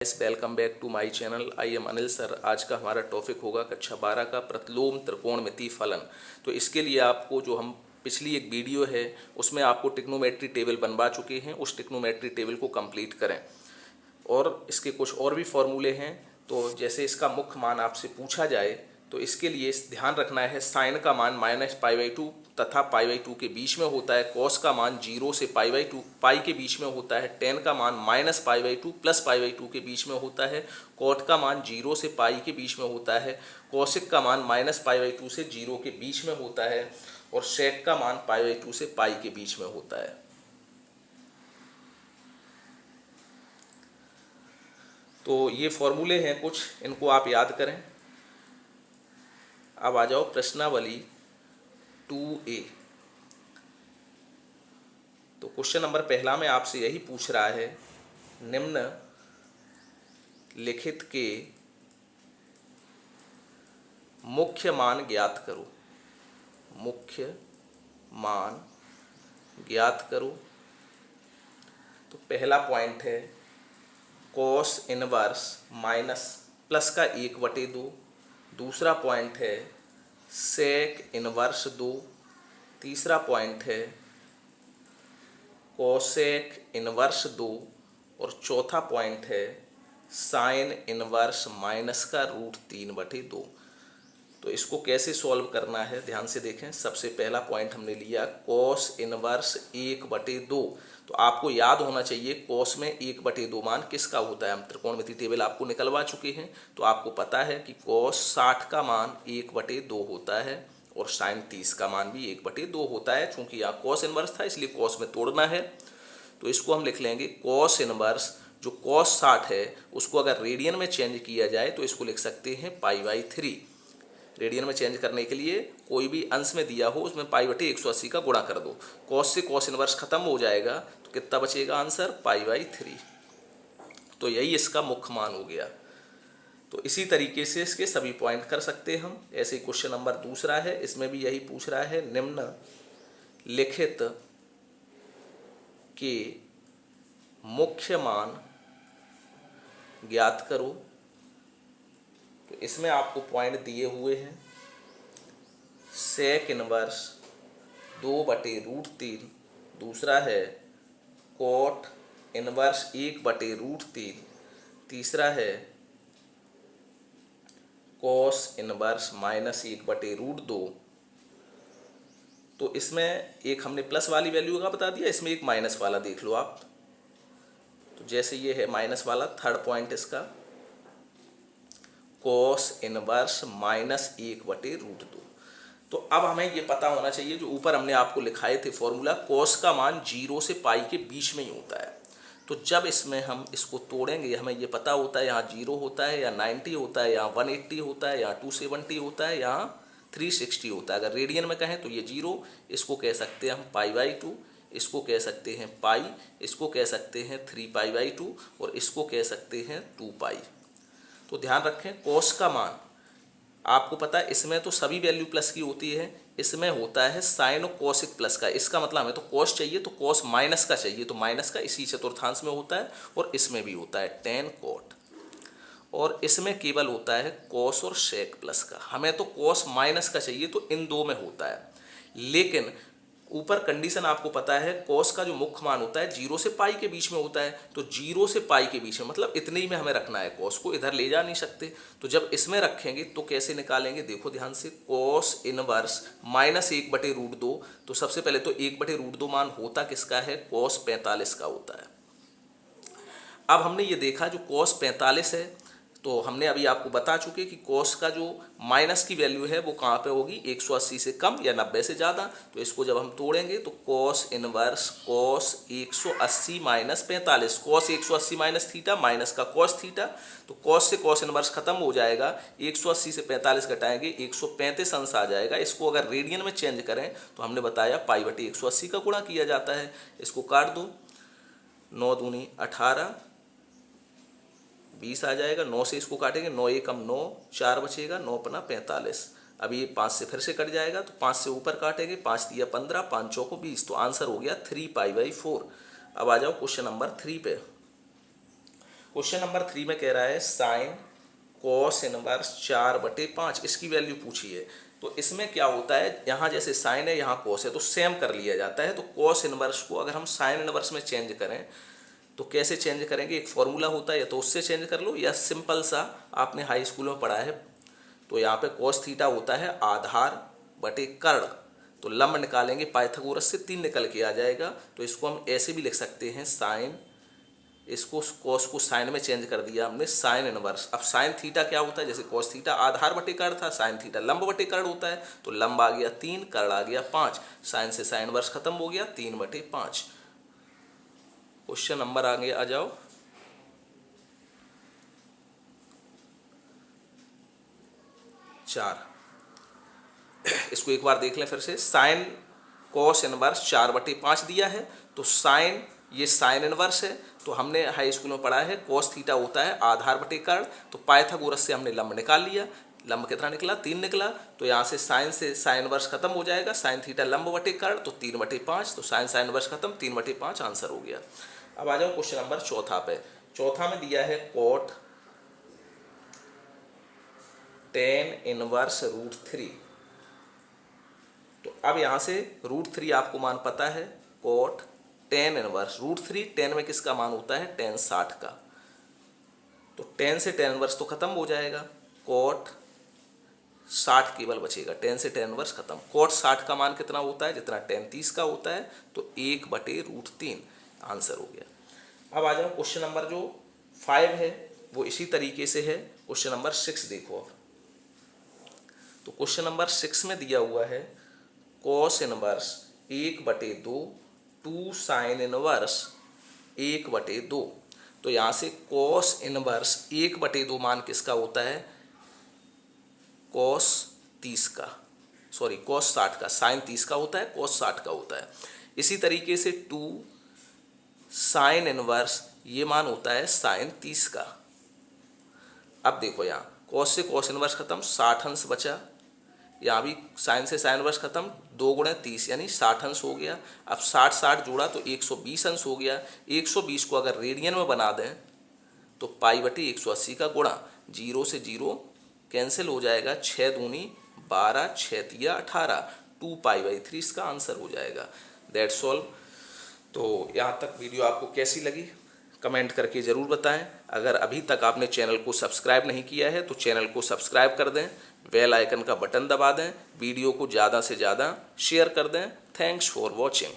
Welcome back to my channel. I am Anil sir. आज का हमारा टॉपिक होगा कक्षा 12 का प्रतिलोम त्रिकोणमितीय फलन। तो इसके लिए आपको जो हम पिछली एक वीडियो है उसमें आपको ट्रिग्नोमेट्री टेबल बनवा चुके हैं, उस ट्रिग्नोमेट्री टेबल को कंप्लीट करें। और इसके कुछ और भी फॉर्मूले हैं। तो जैसे इसका मुख्य मान आपसे पूछा जाए तो इसके लिए ध्यान रखना है साइन का मान -π/2 तथा π/2 के बीच में होता है। कॉस का मान 0 से π/2 पाई के बीच में होता है। टेन का मान -π/2 प्लस π/2 के बीच में होता है। कॉट का मान 0 से पाई के बीच में होता है। कौशिक का मान -π/2 से 0 के बीच में होता है। और सेक का मान π/2 से पाई के बीच में होता है। तो ये फॉर्मूले हैं कुछ, इनको आप याद करें। अब आ जाओ प्रश्नावली 2A। तो क्वेश्चन नंबर पहला में आपसे यही पूछ रहा है, निम्न लिखित के मुख्य मान ज्ञात करो। मुख्य मान ज्ञात करो। तो पहला पॉइंट है कॉस इनवर्स माइनस प्लस का 1/2। दूसरा पॉइंट है सेक इनवर्स 2। तीसरा पॉइंट है कोसेक इनवर्स 2। और चौथा पॉइंट है साइन इनवर्स -√3/2। तो इसको कैसे सॉल्व करना है ध्यान से देखें। सबसे पहला पॉइंट हमने लिया कॉस इनवर्स 1/2। तो आपको याद होना चाहिए कॉस में 1/2 मान किसका होता है। हम त्रिकोणमितीय टेबल आपको निकलवा चुके हैं, तो आपको पता है कि कॉस 60 का मान 1/2 होता है और साइन 30 का मान भी 1/2 होता है। चूंकि यहाँ कॉस इनवर्स था इसलिए कॉस में तोड़ना है। तो इसको हम लिख लेंगे कॉस इनवर्स, जो कॉस 60 है उसको अगर रेडियन में चेंज किया जाए तो इसको लिख सकते हैं π/3। रेडियन में चेंज करने के लिए कोई भी अंश में दिया हो उसमें π/180 का गुणा कर दो। कॉस से कॉस इनवर्स खत्म हो जाएगा तो कितना बचेगा आंसर π/3। तो यही इसका मुख्य मान हो गया। तो इसी तरीके से इसके सभी पॉइंट कर सकते हैं हम। ऐसे ही क्वेश्चन नंबर दूसरा है, इसमें भी यही पूछ रहा है, निम्न लिखित के मुख्य मान ज्ञात करो। तो इसमें आपको पॉइंट दिए हुए हैं सेक इनवर्स 2/√3। दूसरा है कोट इनवर्स 1/√3। तीसरा है कॉस इनवर्स -1/√2। तो इसमें एक हमने प्लस वाली वैल्यू का बता दिया, इसमें एक माइनस वाला देख लो आप। तो जैसे ये है माइनस वाला, थर्ड पॉइंट इसका कॉस इनवर्स -1/√2। तो अब हमें ये पता होना चाहिए, जो ऊपर हमने आपको लिखाए थे फॉर्मूला, कॉस का मान 0 से पाई के बीच में ही होता है। तो जब इसमें हम इसको तोड़ेंगे हमें ये पता होता है यहाँ 0 होता है, या 90 होता है, यहाँ 180 होता है, यहाँ 270 होता है, यहाँ 360 होता है। अगर रेडियन में कहें तो ये 0, इसको कह सकते हैं हम π/2, इसको कह सकते हैं पाई, इसको कह सकते हैं 3π/2 और इसको कह सकते हैं 2π। तो ध्यान रखें कॉस का मान आपको पता है इसमें तो सभी वैल्यू प्लस की होती है, इसमें होता है साइन और कॉसिक प्लस का। इसका मतलब हमें तो कॉस चाहिए तो कॉस माइनस का चाहिए, तो माइनस का इसी चतुर्थांश में होता है। और इसमें भी होता है टेन कॉट। और इसमें केवल होता है कॉस और सेक प्लस का। हमें तो कॉस माइनस का चाहिए तो इन दो में होता है। लेकिन ऊपर कंडीशन आपको पता है कॉस का जो मुख्य मान होता है 0 से पाई के बीच में होता है। तो 0 से पाई के बीच में मतलब इतने ही में हमें रखना है, कॉस को इधर ले जा नहीं सकते। तो जब इसमें रखेंगे तो कैसे निकालेंगे, देखो ध्यान से, कॉस इनवर्स -1/√2। तो सबसे पहले तो 1/√2 मान होता किसका है, कॉस 45 का होता है। अब हमने ये देखा जो कॉस 45 है, तो हमने अभी आपको बता चुके कि कॉस का जो माइनस की वैल्यू है वो कहाँ पे होगी, 180 से कम या 90 से ज़्यादा। तो इसको जब हम तोड़ेंगे तो cos inverse cos 180 - 45, cos 180 minus theta minus का कॉस थीटा। तो कॉस से कॉस इनवर्स खत्म हो जाएगा, 180 से 45 घटाएंगे 135 अंश आ जाएगा। इसको अगर रेडियन में चेंज करें तो हमने बताया π/180 का गुणा किया जाता है। इसको काट दो, 9 दूनी 18, 20 आ जाएगा। 9 से इसको काटेंगे, 9 एकम 9, 4 बचेगा, 9 पना 45। अब ये 5 से फिर से कट जाएगा तो 5 से ऊपर काटेंगे, 5 दिया 15, 5 चौको 20। तो आंसर हो गया 3π/4। अब आ जाओ क्वेश्चन नंबर 3 पे। क्वेश्चन नंबर 3 में कह रहा है साइन कॉस इनवर्स 4/5 इसकी वैल्यू पूछी है। तो इसमें क्या होता है, यहाँ जैसे साइन है यहाँ कॉस है तो सेम कर लिया जाता है। तो कॉस इनवर्स को अगर हम साइन इनवर्स में चेंज करें तो कैसे चेंज करेंगे, एक फॉर्मूला होता है, या तो उससे चेंज कर लो या सिंपल सा आपने हाई स्कूल में पढ़ा है। तो यहाँ पे कॉस थीटा होता है आधार बटे कर्ण, तो लंब निकालेंगे पाइथागोरस से 3 निकल के आ जाएगा। तो इसको हम ऐसे भी लिख सकते हैं साइन, इसको कॉस को साइन में चेंज कर दिया हमने, साइन इनवर्स। अब साइन थीटा क्या होता है, जैसे कॉस थीटा आधार बटे कर्ण था, साइन थीटा लंब बटे कर्ण होता है। तो लंब आ गया 3, कर्ण आ गया 5, साइन से साइन इनवर्स खत्म हो गया 3/5। क्वेश्चन नंबर आगे आ जाओ। चार, इसको एक बार देख लें फिर से। साइन कॉस इनवर्स 4/5 दिया है, तो साइन ये साइन इनवर्स है। तो हमने हाई स्कूल में पढ़ा है कॉस थीटा होता है आधार बटे कर्ण, तो पाइथागोरस से हमने लंब निकाल लिया। लंब कितना निकला, 3 निकला। तो यहाँ से साइन इनवर्स खत्म हो जाएगा, साइन थीटा लंब बटे कर्ण, तो 3/5। तो साइन इनवर्स खत्म, 3/5 आंसर हो गया। अब आ जाओ क्वेश्चन नंबर चौथा पे। चौथा में दिया है कॉट tan इनवर्स √3। तो अब यहाँ से √3 आपको मान पता है, कॉट tan इनवर्स √3, tan में किसका मान होता है, tan 60 का। तो tan से tan इनवर्स तो खत्म हो जाएगा, कॉट 60 केवल बचेगा, tan से tan इनवर्स खत्म। कॉट 60 का मान कितना होता है, जितना tan 30 का होता है, तो 1/√3 आंसर हो गया। अब आ जाओ क्वेश्चन नंबर जो 5 है वो इसी तरीके से है। क्वेश्चन नंबर 6 देखो अब। तो क्वेश्चन नंबर 6 में दिया हुआ है कॉस इनवर्स 1/2 2 साइन इनवर्स 1/2। तो यहाँ से कॉस इनवर्स 1/2 मान किसका होता है, कॉस 30 का, सॉरी कॉस 60 का। साइन 30 का होता है, कॉस 60 का होता है। इसी तरीके से 2 साइन इनवर्स ये मान होता है साइन 30 का। अब देखो यहाँ कॉस से कॉस इनवर्स खत्म, 60 अंश बचा। यहाँ भी साइन से साइन इनवर्स खत्म, 2 × 30 यानी 60 अंश हो गया। अब 60 जोड़ा तो 120 अंश हो गया। 120 को अगर रेडियन में बना दें तो π/180 का गुणा, 0 से 0 कैंसिल हो जाएगा, 6 दूनी 12, 6 तिया 18, 2π/3 इसका आंसर हो जाएगा। That's all. तो यहाँ तक वीडियो आपको कैसी लगी कमेंट करके ज़रूर बताएं। अगर अभी तक आपने चैनल को सब्सक्राइब नहीं किया है तो चैनल को सब्सक्राइब कर दें, बेल आइकन का बटन दबा दें, वीडियो को ज़्यादा से ज़्यादा शेयर कर दें। Thanks for watching.